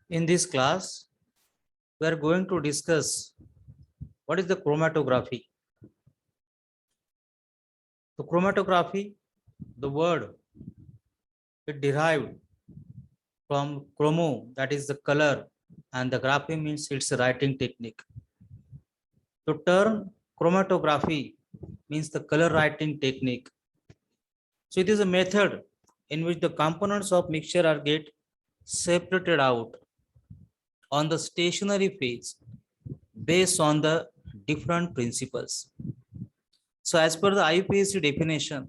In this class, we are going to discuss what is the chromatography. The chromatography, the word, it derived from chromo, that is the color, and the graphy means it's a writing technique. The term chromatography means the color writing technique. So it is a method in which the components of mixture are get separated out on the stationary phase based on the different principles. So as per the IUPAC definition,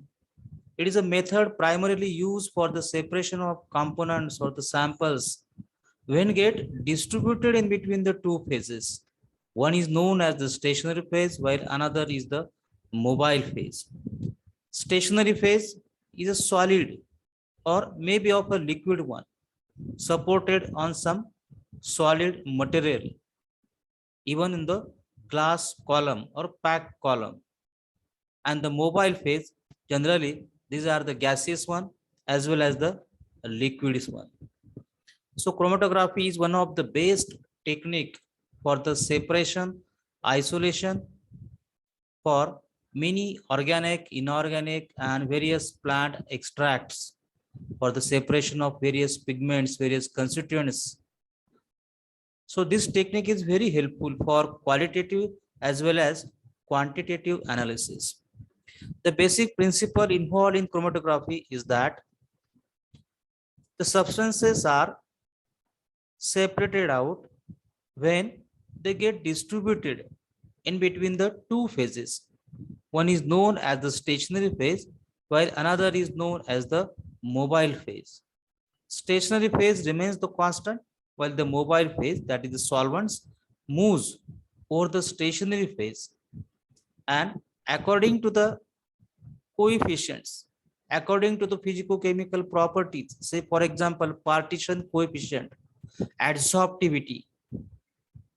it is a method primarily used for the separation of components or the samples when get distributed in between the two phases. One is known as the stationary phase while another is the mobile phase. Stationary phase is a solid or maybe of a liquid one supported on some solid material, even in the glass column or packed column. And the mobile phase, generally these are the gaseous one as well as the liquid one. So chromatography is one of the best technique for the separation, isolation for many organic, inorganic and various plant extracts for the separation of various pigments, various constituents. So this technique is very helpful for qualitative as well as quantitative analysis. The basic principle involved in chromatography is that the substances are separated out when they get distributed in between the two phases. One is known as the stationary phase, while another is known as the mobile phase. Stationary phase remains the constant, while the mobile phase, that is the solvents, moves over the stationary phase. And according to the coefficients, according to the physicochemical properties, say for example partition coefficient, adsorptivity.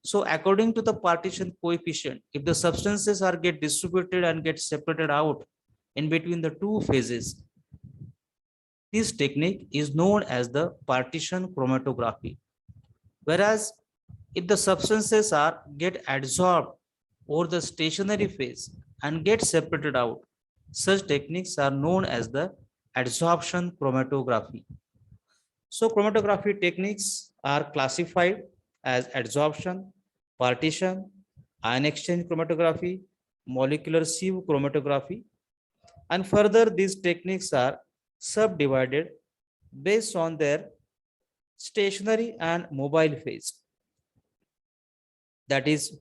So according to the partition coefficient, if the substances are get distributed and get separated out in between the two phases, this technique is known as the partition chromatography. Whereas if the substances are get adsorbed over the stationary phase and get separated out, such techniques are known as the adsorption chromatography. So chromatography techniques are classified as adsorption, partition, ion exchange chromatography, molecular sieve chromatography, and further these techniques are subdivided based on their stationary and mobile phase. That is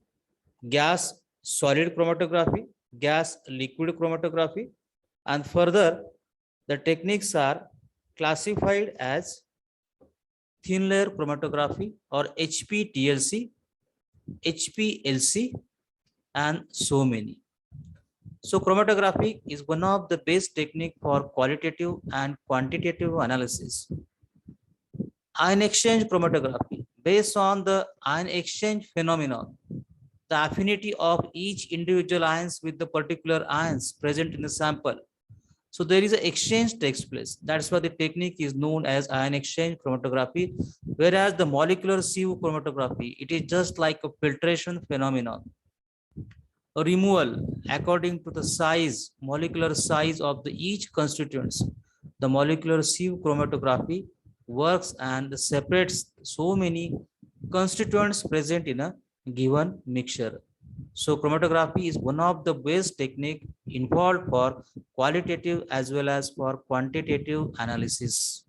gas solid chromatography, gas liquid chromatography, and further the techniques are classified as thin layer chromatography or HPTLC, HPLC, and so many. So chromatography is one of the best technique for qualitative and quantitative analysis. Ion exchange chromatography, based on the ion exchange phenomenon, the affinity of each individual ions with the particular ions present in the sample. So there is an exchange takes place. That's why the technique is known as ion exchange chromatography. Whereas the molecular sieve chromatography, it is just like a filtration phenomenon. A removal according to the size, molecular size of the each constituents. The molecular sieve chromatography works and separates so many constituents present in a given mixture. So chromatography is one of the best technique involved for qualitative as well as for quantitative analysis.